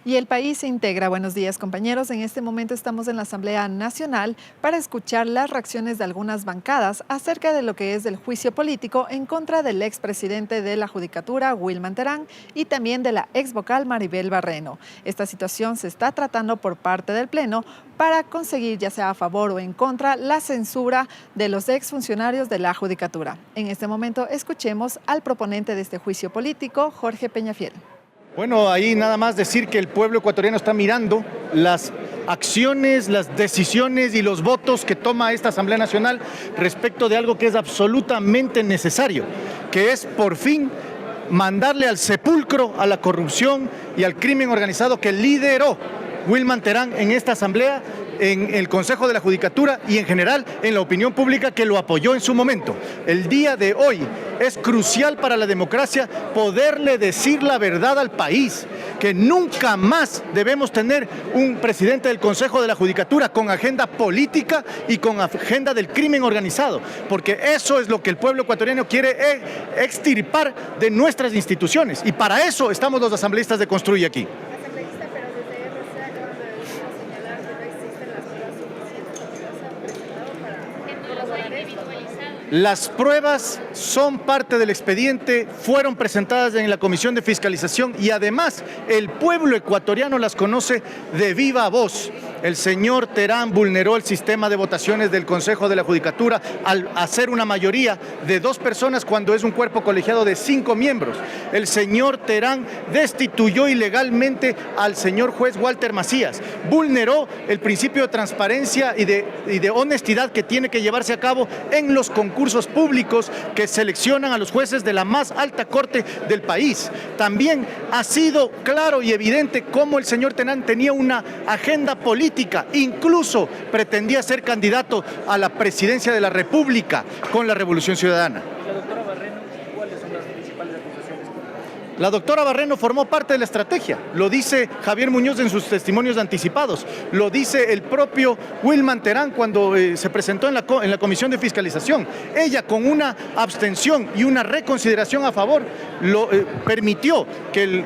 Y el país se integra. Buenos días, compañeros. En este momento estamos en la Asamblea Nacional para escuchar las reacciones de algunas bancadas acerca de lo que es el juicio político en contra del expresidente de la Judicatura, Wilman Terán, y también de la exvocal Maribel Barreno. Esta situación se está tratando por parte del Pleno para conseguir, ya sea a favor o en contra, la censura de los exfuncionarios de la Judicatura. En este momento escuchemos al proponente de este juicio político, Jorge Peñafiel. Bueno, ahí nada más decir que el pueblo ecuatoriano está mirando las acciones, las decisiones y los votos que toma esta Asamblea Nacional respecto de algo que es absolutamente necesario, que es por fin mandarle al sepulcro a la corrupción y al crimen organizado que lideró Wilman Terán en esta Asamblea, en el Consejo de la Judicatura y en general en la opinión pública que lo apoyó en su momento. El día de hoy es crucial para la democracia poderle decir la verdad al país, que nunca más debemos tener un presidente del Consejo de la Judicatura con agenda política y con agenda del crimen organizado, porque eso es lo que el pueblo ecuatoriano quiere extirpar de nuestras instituciones, y para eso estamos los asambleístas de Construye Aquí. Las pruebas son parte del expediente, fueron presentadas en la Comisión de Fiscalización y además el pueblo ecuatoriano las conoce de viva voz. El señor Terán vulneró el sistema de votaciones del Consejo de la Judicatura al hacer una mayoría de 2 personas cuando es un cuerpo colegiado de 5 miembros. El señor Terán destituyó ilegalmente al señor juez Walter Macías, vulneró el principio de transparencia y de honestidad que tiene que llevarse a cabo en los concursos públicos que seleccionan a los jueces de la más alta corte del país. También ha sido claro y evidente cómo el señor Terán tenía una agenda política, incluso pretendía ser candidato a la presidencia de la República con la Revolución Ciudadana. La doctora Barreno formó parte de la estrategia, lo dice Javier Muñoz en sus testimonios anticipados, lo dice el propio Wilman Terán cuando se presentó en la Comisión de Fiscalización. Ella, con una abstención y una reconsideración a favor, permitió que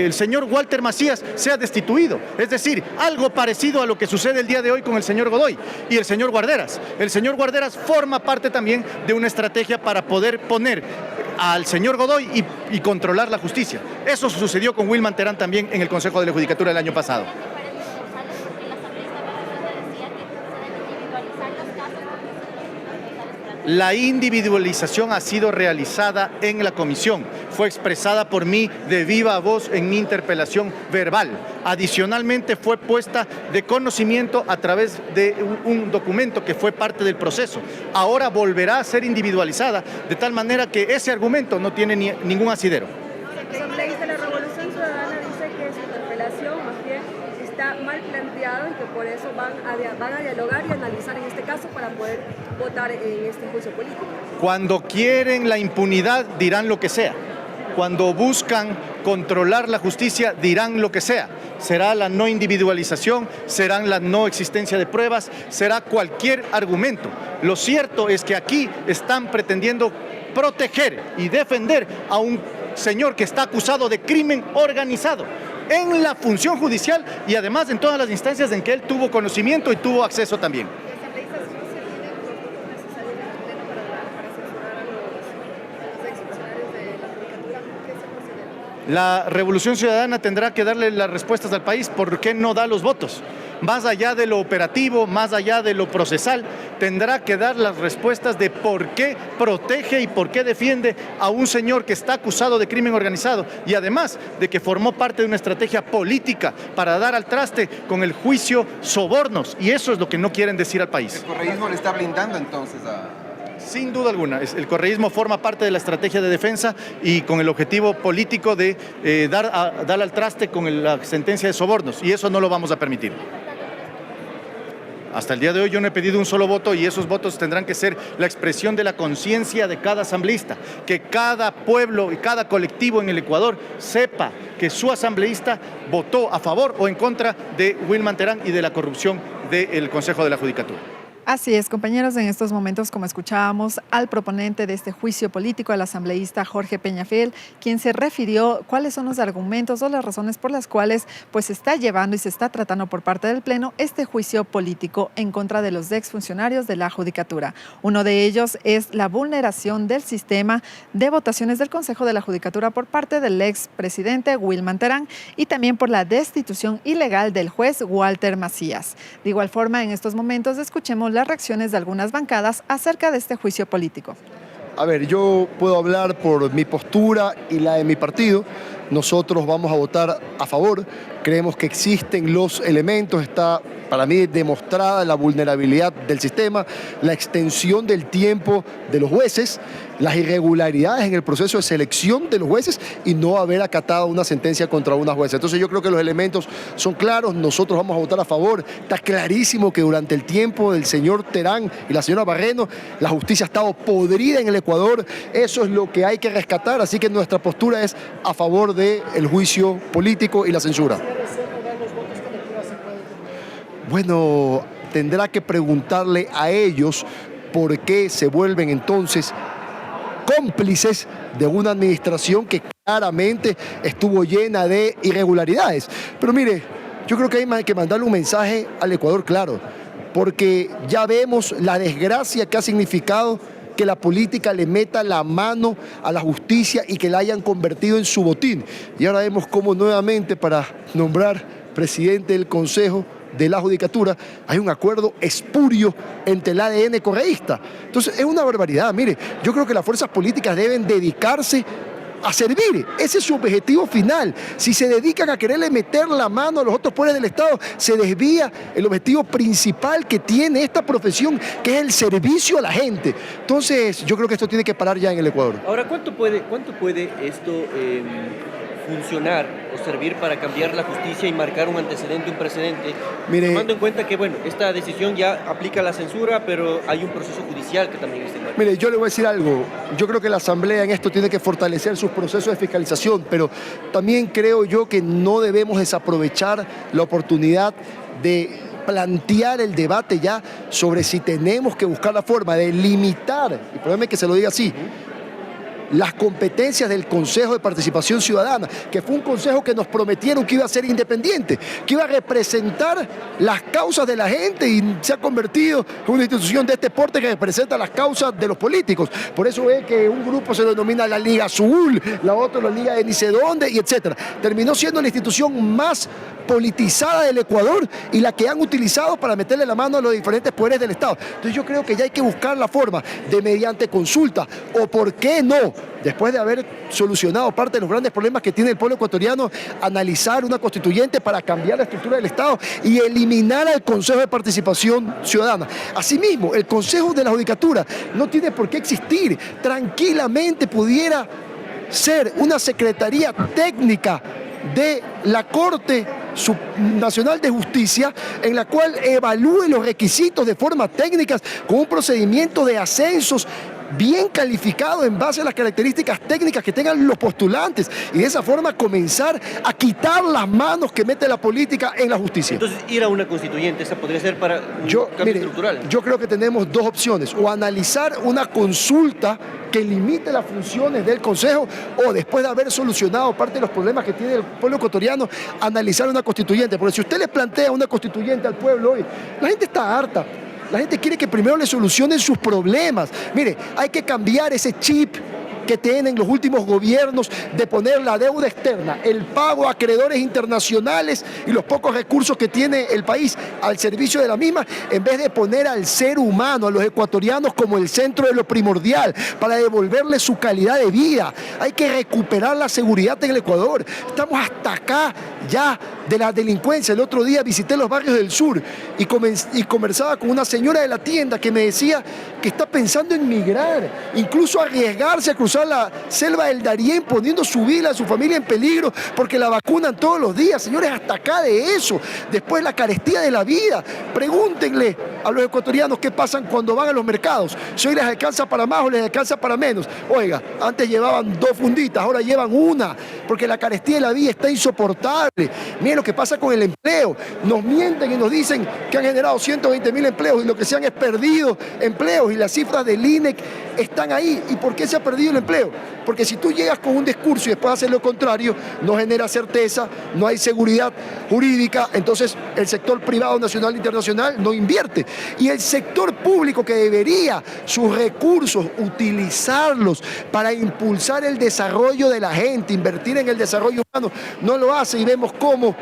el señor Walter Macías sea destituido. Es decir, algo parecido a lo que sucede el día de hoy con el señor Godoy y el señor Guarderas. El señor Guarderas forma parte también de una estrategia para poder poner al señor Godoy y controlar la justicia. Eso sucedió con Wilman Terán también en el Consejo de la Judicatura el año pasado. La individualización ha sido realizada en la comisión, fue expresada por mí de viva voz en mi interpelación verbal. Adicionalmente fue puesta de conocimiento a través de un documento que fue parte del proceso. Ahora volverá a ser individualizada, de tal manera que ese argumento no tiene ningún asidero. Asambleísta de la Revolución Ciudadana dice que su interpelación más bien está mal planteado y que por eso van a dialogar y analizar en este caso para poder votar en este juicio político. Cuando quieren la impunidad dirán lo que sea. Cuando buscan controlar la justicia dirán lo que sea. Será la no individualización, serán la no existencia de pruebas, será cualquier argumento. Lo cierto es que aquí están pretendiendo proteger y defender a un señor que está acusado de crimen organizado en la función judicial y además en todas las instancias en que él tuvo conocimiento y tuvo acceso también. La Revolución Ciudadana tendrá que darle las respuestas al país por qué no da los votos. Más allá de lo operativo, más allá de lo procesal, tendrá que dar las respuestas de por qué protege y por qué defiende a un señor que está acusado de crimen organizado y además de que formó parte de una estrategia política para dar al traste con el juicio sobornos, y eso es lo que no quieren decir al país. ¿El correísmo le está blindando entonces a...? Sin duda alguna, el correísmo forma parte de la estrategia de defensa y con el objetivo político de dar al traste con la sentencia de sobornos, y eso no lo vamos a permitir. Hasta el día de hoy yo no he pedido un solo voto y esos votos tendrán que ser la expresión de la conciencia de cada asambleísta, que cada pueblo y cada colectivo en el Ecuador sepa que su asambleísta votó a favor o en contra de Wilman Terán y de la corrupción del Consejo de la Judicatura. Así es, compañeros, en estos momentos, como escuchábamos al proponente de este juicio político, el asambleísta Jorge Peñafiel, quien se refirió cuáles son los argumentos o las razones por las cuales pues se está llevando y se está tratando por parte del Pleno este juicio político en contra de los exfuncionarios de la Judicatura. Uno de ellos es la vulneración del sistema de votaciones del Consejo de la Judicatura por parte del expresidente Wilman Terán y también por la destitución ilegal del juez Walter Macías. De igual forma, en estos momentos escuchemos las reacciones de algunas bancadas acerca de este juicio político. A ver, yo puedo hablar por mi postura y la de mi partido. Nosotros vamos a votar a favor. Creemos que existen los elementos, está para mí demostrada la vulnerabilidad del sistema, la extensión del tiempo de los jueces, las irregularidades en el proceso de selección de los jueces y no haber acatado una sentencia contra una jueza. Entonces yo creo que los elementos son claros, nosotros vamos a votar a favor. Está clarísimo que durante el tiempo del señor Terán y la señora Barreno, la justicia ha estado podrida en el Ecuador. Eso es lo que hay que rescatar, así que nuestra postura es a favor del juicio político y la censura. Bueno, tendrá que preguntarle a ellos por qué se vuelven entonces cómplices de una administración que claramente estuvo llena de irregularidades. Pero mire, yo creo que hay que mandarle un mensaje al Ecuador claro, porque ya vemos la desgracia que ha significado que la política le meta la mano a la justicia y que la hayan convertido en su botín. Y ahora vemos cómo nuevamente para nombrar presidente del Consejo de la Judicatura hay un acuerdo espurio entre el ADN correísta. Entonces es una barbaridad. Mire, yo creo que las fuerzas políticas deben dedicarse a servir, ese es su objetivo final. Si se dedican a quererle meter la mano a los otros poderes del Estado, se desvía el objetivo principal que tiene esta profesión, que es el servicio a la gente. Entonces yo creo que esto tiene que parar ya en el Ecuador. Ahora, ¿cuánto puede esto funcionar o servir para cambiar la justicia y marcar un antecedente, un precedente? Mire, tomando en cuenta que, bueno, esta decisión ya aplica la censura, pero hay un proceso judicial que también está involucrado. Mire, yo le voy a decir algo. Yo creo que la Asamblea en esto tiene que fortalecer sus procesos de fiscalización, pero también creo yo que no debemos desaprovechar la oportunidad de plantear el debate ya sobre si tenemos que buscar la forma de limitar, y perdóneme que se lo diga así, las competencias del Consejo de Participación Ciudadana, que fue un consejo que nos prometieron que iba a ser independiente, que iba a representar las causas de la gente y se ha convertido en una institución de este porte que representa las causas de los políticos. Por eso es que un grupo se denomina la Liga Azul, la otra la Liga de ni sé dónde, y etcétera. Terminó siendo la institución más politizada del Ecuador y la que han utilizado para meterle la mano a los diferentes poderes del Estado. Entonces yo creo que ya hay que buscar la forma de, mediante consulta, o por qué no, después de haber solucionado parte de los grandes problemas que tiene el pueblo ecuatoriano, analizar una constituyente para cambiar la estructura del Estado y eliminar al Consejo de Participación Ciudadana. Asimismo, el Consejo de la Judicatura no tiene por qué existir. Tranquilamente pudiera ser una secretaría técnica de la Corte Nacional de Justicia, en la cual evalúe los requisitos de forma técnica con un procedimiento de ascensos bien calificado en base a las características técnicas que tengan los postulantes, y de esa forma comenzar a quitar las manos que mete la política en la justicia. Entonces, ir a una constituyente, esa podría ser para un cambio estructural. Yo creo que tenemos dos opciones: o analizar una consulta que limite las funciones del Consejo, o después de haber solucionado parte de los problemas que tiene el pueblo ecuatoriano, analizar una constituyente. Porque si usted le plantea una constituyente al pueblo hoy, la gente está harta. La gente quiere que primero le solucionen sus problemas. Mire, hay que cambiar ese chip que tienen los últimos gobiernos de poner la deuda externa, el pago a acreedores internacionales y los pocos recursos que tiene el país al servicio de la misma, en vez de poner al ser humano, a los ecuatorianos, como el centro de lo primordial para devolverle su calidad de vida. Hay que recuperar la seguridad en el Ecuador. Estamos hasta acá ya de la delincuencia. El otro día visité los barrios del sur y conversaba con una señora de la tienda que me decía que está pensando en migrar, incluso arriesgarse a cruzar la selva del Darién, poniendo su vida, su familia en peligro, porque la vacunan todos los días. Señores, hasta acá de eso. Después la carestía de la vida. Pregúntenle a los ecuatorianos qué pasan cuando van a los mercados. Si hoy les alcanza para más o les alcanza para menos. Oiga, antes llevaban 2 funditas, ahora llevan una, porque la carestía de la vida está insoportable. Miren lo que pasa con el empleo. Nos mienten y nos dicen que han generado 120.000 empleos y lo que se han es perdido empleos, y las cifras del INEC están ahí. ¿Y por qué se ha perdido el empleo? Porque si tú llegas con un discurso y después haces lo contrario, no genera certeza, no hay seguridad jurídica, entonces el sector privado nacional e internacional no invierte. Y el sector público, que debería sus recursos utilizarlos para impulsar el desarrollo de la gente, invertir en el desarrollo humano, no lo hace, y vemos cómo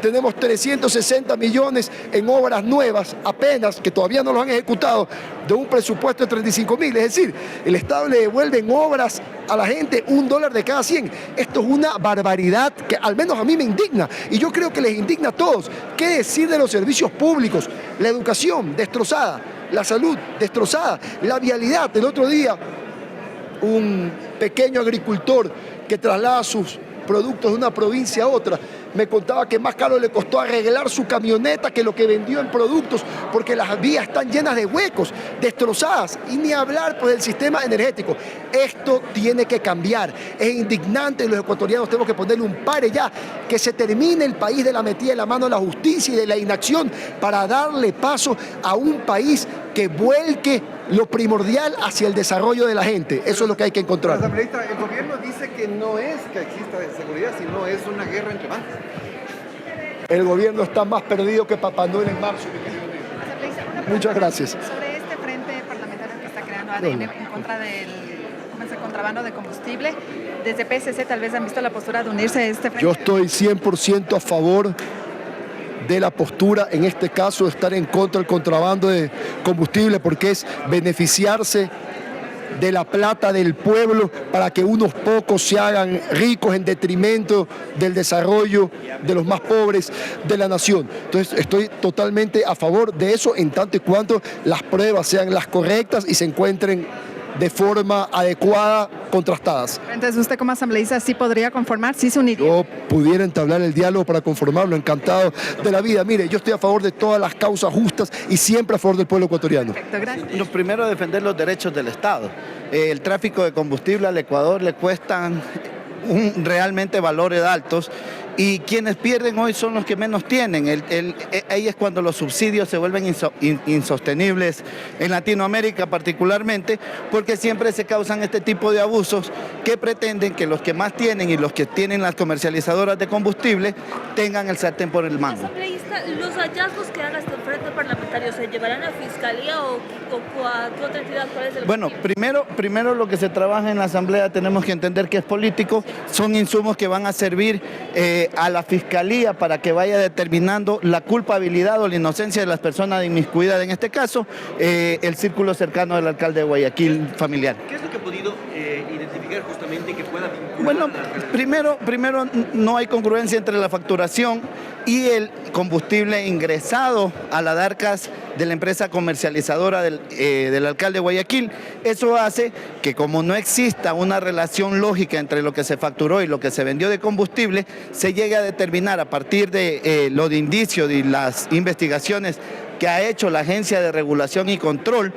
tenemos 360 millones en obras nuevas apenas, que todavía no los han ejecutado, de un presupuesto de 35.000. Es decir, el Estado le devuelve en obras a la gente $1 de cada 100. Esto es una barbaridad que al menos a mí me indigna, y yo creo que les indigna a todos. ¿Qué decir de los servicios públicos? La educación destrozada, la salud destrozada, la vialidad. El otro día, un pequeño agricultor que traslada sus productos de una provincia a otra me contaba que más caro le costó arreglar su camioneta que lo que vendió en productos, porque las vías están llenas de huecos, destrozadas, y ni hablar pues del sistema energético. Esto tiene que cambiar. Es indignante, y los ecuatorianos tenemos que ponerle un pare ya, que se termine el país de la metida de la mano de la justicia y de la inacción, para darle paso a un país que vuelque lo primordial hacia el desarrollo de la gente. Eso es lo que hay que encontrar. Asambleísta, el gobierno dice que no es que exista inseguridad, sino es una guerra entre bancos. El gobierno está más perdido que Papá Noel en marzo. Muchas gracias. Sobre este frente parlamentario que está creando ADN en contra del contrabando de combustible, desde PSC tal vez han visto la postura de unirse a este frente. Yo estoy 100% a favor de la postura, en este caso, de estar en contra del contrabando de combustible, porque es beneficiarse de la plata del pueblo para que unos pocos se hagan ricos en detrimento del desarrollo de los más pobres de la nación. Entonces estoy totalmente a favor de eso, en tanto y cuanto las pruebas sean las correctas y se encuentren de forma adecuada, contrastadas. Entonces usted como asambleísta sí podría conformar, sí se uniría. Yo pudiera entablar el diálogo para conformarlo, encantado de la vida. Mire, yo estoy a favor de todas las causas justas y siempre a favor del pueblo ecuatoriano. Perfecto, gracias. Lo primero, defender los derechos del Estado. El tráfico de combustible al Ecuador le cuestan realmente valores altos, y quienes pierden hoy son los que menos tienen. Ahí es cuando los subsidios se vuelven insostenibles en Latinoamérica particularmente, porque siempre se causan este tipo de abusos que pretenden que los que más tienen y los que tienen las comercializadoras de combustible tengan el sartén por el mango. Asambleísta, ¿los hallazgos que haga este frente parlamentario se llevarán a fiscalía o a qué otra entidad? ¿Cuál es el Bueno, primero lo que se trabaja en la Asamblea tenemos que entender que es político, son insumos que van a servir a la Fiscalía para que vaya determinando la culpabilidad o la inocencia de las personas inmiscuidas, en este caso, el círculo cercano del alcalde de Guayaquil familiar. ¿Qué es lo que ha podido identificar justamente que pueda vincular? Bueno, primero no hay congruencia entre la facturación y el combustible ingresado a las arcas de la empresa comercializadora del alcalde de Guayaquil. Eso hace que, como no exista una relación lógica entre lo que se facturó y lo que se vendió de combustible, se llegue a determinar a partir de lo de indicios y las investigaciones que ha hecho la Agencia de Regulación y Control,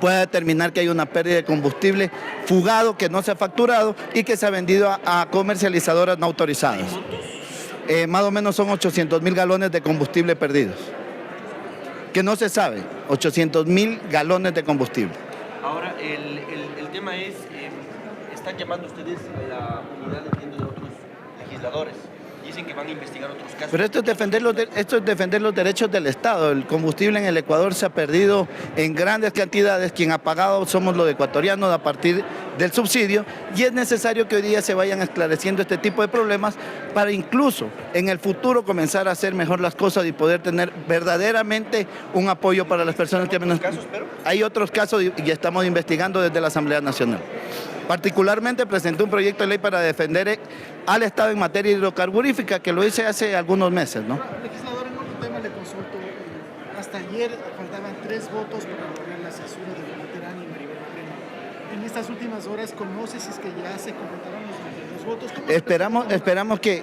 puede determinar que hay una pérdida de combustible fugado que no se ha facturado y que se ha vendido a comercializadoras no autorizadas. Más o menos son 800.000 galones de combustible perdidos, que no se sabe, 800.000 galones de combustible. Ahora, el tema es, están llamando ustedes a la unidad, entiendo, de otros legisladores. Dicen que van a investigar otros casos. Pero esto es defender los derechos del Estado. El combustible en el Ecuador se ha perdido en grandes cantidades. Quien ha pagado somos los ecuatorianos a partir del subsidio, y es necesario que hoy día se vayan esclareciendo este tipo de problemas para incluso en el futuro comenzar a hacer mejor las cosas y poder tener verdaderamente un apoyo para las personas que menos... Hay otros casos y estamos investigando desde la Asamblea Nacional. Particularmente presenté un proyecto de ley para defender al Estado en materia hidrocarburífica, que lo hice hace algunos meses, ¿no? Legislador, en otro tema le consulto. Hasta ayer faltaban 3 votos para lograr la censura de Materán y Maribel Moreno. en estas últimas horas conoce si es que ya se completaron los votos.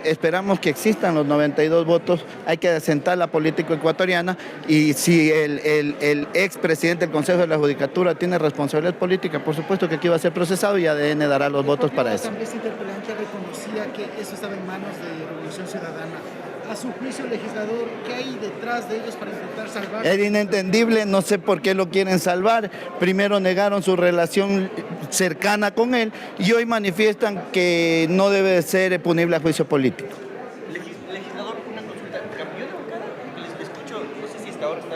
Esperamos que existan los 92 votos. Hay que asentar la política ecuatoriana y si el expresidente del Consejo de la Judicatura tiene responsabilidad política, por supuesto que aquí va a ser procesado y ADN dará los votos para eso. La Asamblea Interpelante reconocía que eso estaba en manos de Revolución Ciudadana. A su juicio, legislador, ¿qué hay detrás de ellos para intentar salvar? Es inentendible, no sé por qué lo quieren salvar. Primero negaron su relación cercana con él y hoy manifiestan que no debe de ser punible a juicio político. Legislador, una consulta. ¿Cambió de bancada? Les escucho, no sé si hasta ahora está...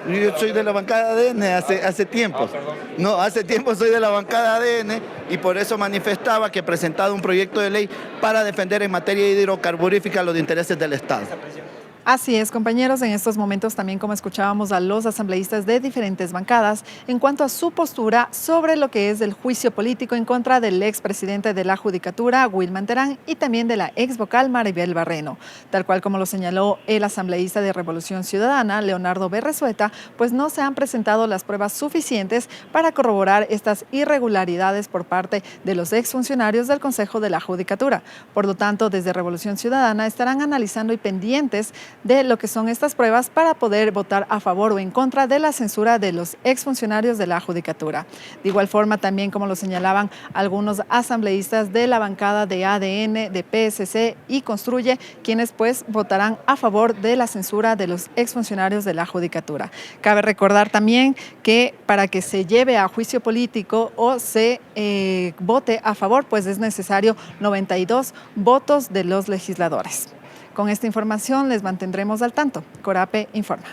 Yo soy de la bancada ADN hace tiempo. No, hace tiempo soy de la bancada ADN y por eso manifestaba que presentaba un proyecto de ley para defender en materia hidrocarburífica los intereses del Estado. Así es, compañeros, en estos momentos también como escuchábamos a los asambleístas de diferentes bancadas en cuanto a su postura sobre lo que es el juicio político en contra del expresidente de la Judicatura, Wilman Terán, y también de la ex vocal Maribel Barreno. Tal cual como lo señaló el asambleísta de Revolución Ciudadana, Leonardo Berresueta, pues no se han presentado las pruebas suficientes para corroborar estas irregularidades por parte de los exfuncionarios del Consejo de la Judicatura. Por lo tanto, desde Revolución Ciudadana estarán analizando y pendientes de lo que son estas pruebas para poder votar a favor o en contra de la censura de los exfuncionarios de la Judicatura. De igual forma, también como lo señalaban algunos asambleístas de la bancada de ADN, de PSC y Construye, quienes pues votarán a favor de la censura de los exfuncionarios de la Judicatura. Cabe recordar también que para que se lleve a juicio político o se vote a favor, pues es necesario 92 votos de los legisladores. Con esta información les mantendremos al tanto. Corape informa.